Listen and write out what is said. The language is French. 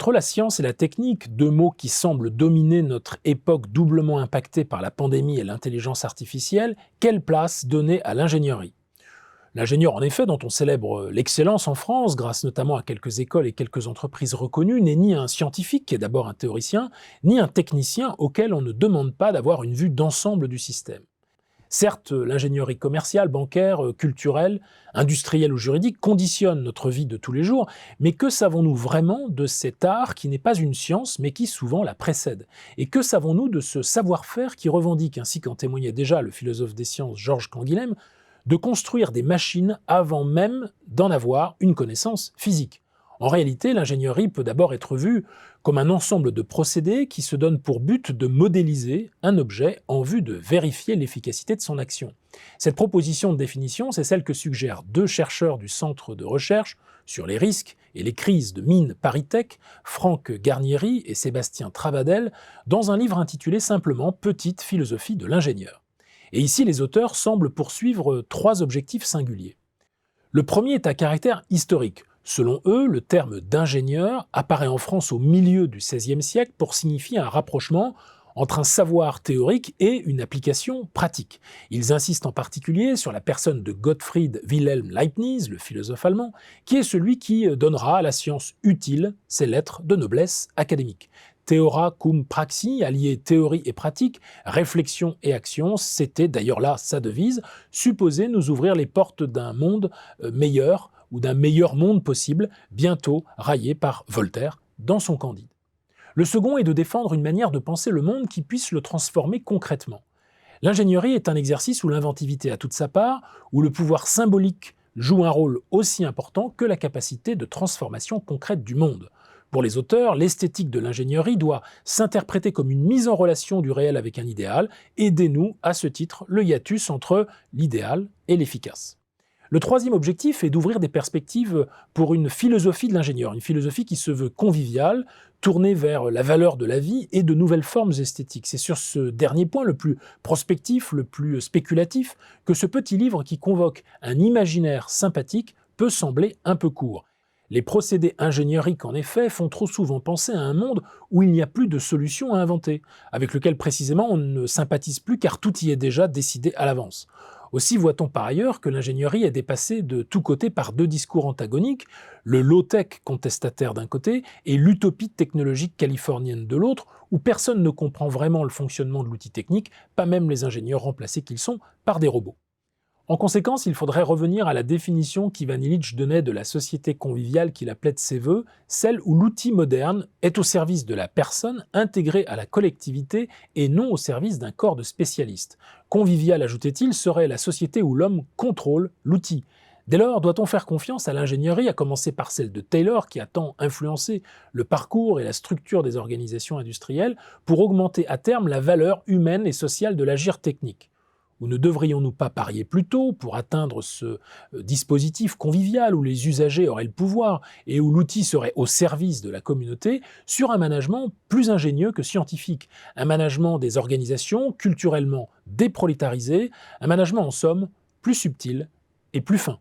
Entre la science et la technique, deux mots qui semblent dominer notre époque doublement impactée par la pandémie et l'intelligence artificielle, quelle place donner à l'ingénierie? L'ingénieur, en effet, dont on célèbre l'excellence en France, grâce notamment à quelques écoles et quelques entreprises reconnues, n'est ni un scientifique, qui est d'abord un théoricien, ni un technicien auquel on ne demande pas d'avoir une vue d'ensemble du système. Certes, l'ingénierie commerciale, bancaire, culturelle, industrielle ou juridique conditionne notre vie de tous les jours, mais que savons-nous vraiment de cet art qui n'est pas une science, mais qui souvent la précède? Et que savons-nous de ce savoir-faire qui revendique, ainsi qu'en témoignait déjà le philosophe des sciences Georges Canguilhem, de construire des machines avant même d'en avoir une connaissance physique? En réalité, l'ingénierie peut d'abord être vue comme un ensemble de procédés qui se donnent pour but de modéliser un objet en vue de vérifier l'efficacité de son action. Cette proposition de définition, c'est celle que suggèrent deux chercheurs du Centre de recherche sur les risques et les crises de mines ParisTech, Franck Garnieri et Sébastien Travadel, dans un livre intitulé simplement « Petite philosophie de l'ingénieur ». Et ici, les auteurs semblent poursuivre trois objectifs singuliers. Le premier est à caractère historique. Selon eux, le terme d'ingénieur apparaît en France au milieu du XVIe siècle pour signifier un rapprochement entre un savoir théorique et une application pratique. Ils insistent en particulier sur la personne de Gottfried Wilhelm Leibniz, le philosophe allemand, qui est celui qui donnera à la science utile ses lettres de noblesse académique. Theora cum praxi, allié théorie et pratique, réflexion et action, c'était d'ailleurs là sa devise, supposé nous ouvrir les portes d'un monde meilleur ou d'un meilleur monde possible, bientôt raillé par Voltaire dans son Candide. Le second est de défendre une manière de penser le monde qui puisse le transformer concrètement. L'ingénierie est un exercice où l'inventivité a toute sa part, où le pouvoir symbolique joue un rôle aussi important que la capacité de transformation concrète du monde. Pour les auteurs, l'esthétique de l'ingénierie doit s'interpréter comme une mise en relation du réel avec un idéal et dénoue à ce titre le hiatus entre l'idéal et l'efficace. Le troisième objectif est d'ouvrir des perspectives pour une philosophie de l'ingénieur, une philosophie qui se veut conviviale, tournée vers la valeur de la vie et de nouvelles formes esthétiques. C'est sur ce dernier point, le plus prospectif, le plus spéculatif, que ce petit livre qui convoque un imaginaire sympathique peut sembler un peu court. Les procédés ingénieriques, en effet, font trop souvent penser à un monde où il n'y a plus de solution à inventer, avec lequel précisément on ne sympathise plus car tout y est déjà décidé à l'avance. Aussi voit-on par ailleurs que l'ingénierie est dépassée de tous côtés par deux discours antagoniques, le low-tech contestataire d'un côté et l'utopie technologique californienne de l'autre, où personne ne comprend vraiment le fonctionnement de l'outil technique, pas même les ingénieurs remplacés qu'ils sont par des robots. En conséquence, il faudrait revenir à la définition qu'Ivan Illich donnait de la société conviviale qu'il appelait de ses vœux, celle où l'outil moderne est au service de la personne intégrée à la collectivité et non au service d'un corps de spécialistes. Convivial, ajoutait-il, serait la société où l'homme contrôle l'outil. Dès lors, doit-on faire confiance à l'ingénierie, à commencer par celle de Taylor, qui a tant influencé le parcours et la structure des organisations industrielles, pour augmenter à terme la valeur humaine et sociale de l'agir technique? Ou ne devrions-nous pas parier plus tôt pour atteindre ce dispositif convivial où les usagers auraient le pouvoir et où l'outil serait au service de la communauté sur un management plus ingénieux que scientifique, un management des organisations culturellement déprolétarisées, un management en somme plus subtil et plus fin?